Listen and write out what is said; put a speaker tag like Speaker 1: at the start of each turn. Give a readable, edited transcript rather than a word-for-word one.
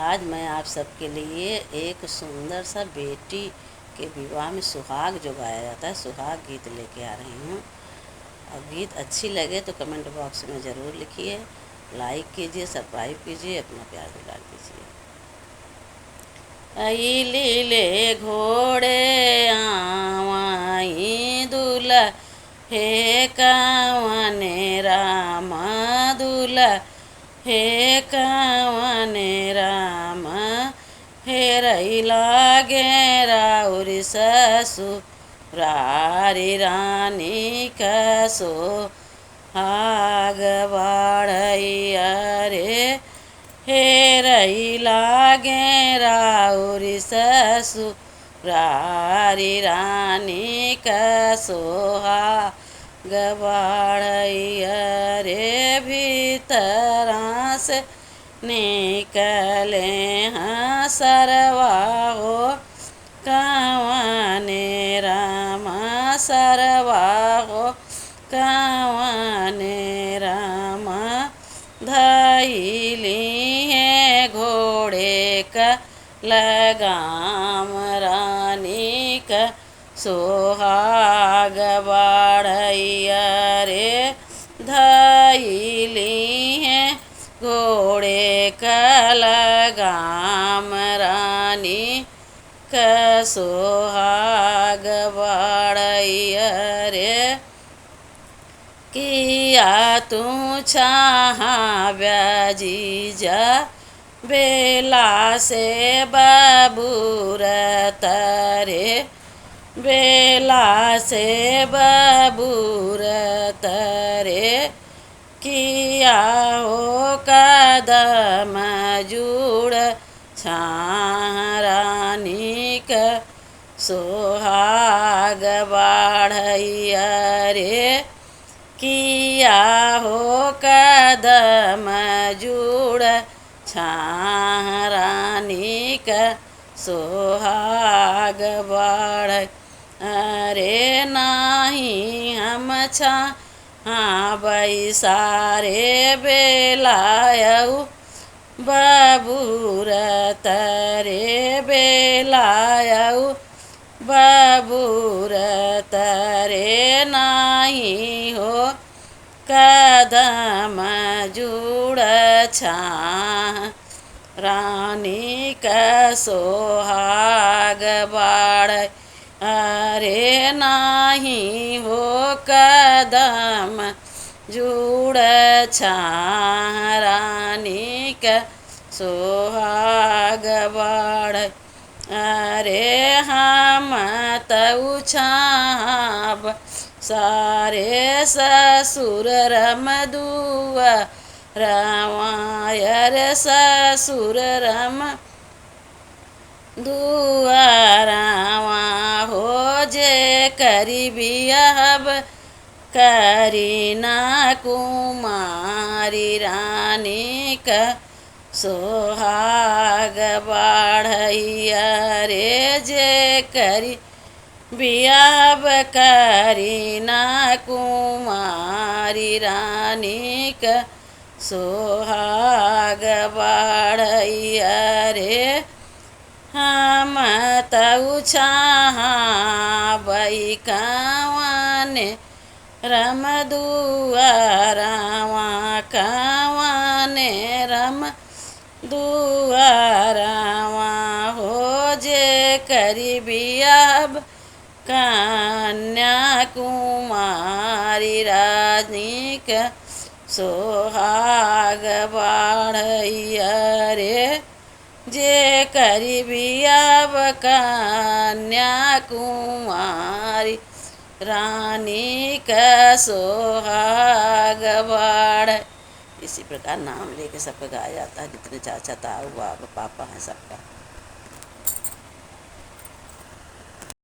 Speaker 1: आज मैं आप सबके लिए एक सुंदर सा बेटी के विवाह में सुहाग जो गाया जाता है, सुहाग गीत लेके आ रही हूँ। और गीत अच्छी लगे तो कमेंट बॉक्स में ज़रूर लिखिए, लाइक कीजिए, सब्सक्राइब कीजिए, अपना प्यार दुलार दीजिए। अइले घोड़े आवाई दूल्हा हे कावने राम दूल्हा हे कावने राम हेरई लागे राउरी ससुरारी रानी कसो आग बाढ़ैया रे हेरई लागे राउरी ससुरारी रानी कसोहा गबाढ़ैया रे भीतरा से निकले हाँ सरवा हो कावने रामा सरवा हो कावने रामा धैली है घोड़े का लगाम रानी का सोहाग बाढ़ैया रे धैली है घोड़े का लगाम रानी का सोहाग बाढ़ैया रे किया तू चाहा ब्याजीजा बेला से बाबूर तरे बेला से बाबूर तरे किया हो कदम जुड़ छारानी का सोहाग बाढ़ैया रे किया हो कदम जुड़ छारानी का सोहाग बाढ़ अरे नाही हम छा हाँ बैसारे बेलायऊ बाबूर तरे बेलायऊ बाबूर तरे नाही हो कदम जुड़ छा रानी का सोहाग बाढ़ अरे नाही हो कदम जुड़ छा रानी का सोहाग बाढ़ अरे हम तऊ छाब सारे ससुर रम दुआ रामायर ससुर रम दुआरावा हो जे करी बियाहब करीना कुमारी रानी का सोहाग बाढ़ैया रे जे करी बियाहब करीना कुमारी रानी का सोहाग बाढ़ैया रे हम तऊ छाहा बैकावाने रम दुआरावा कावाने रम दुआरावा हो जे करी बियाब कन्या कुमारी रानी का सोहाग बाढ़ैया रे जे करी बियाब कन्या कुमारी रानी का सोहाग बाढ़। इसी प्रकार नाम लेके सबका गाया जाता है, जितने चाचा ताऊ बाबा पापा हैं सबका।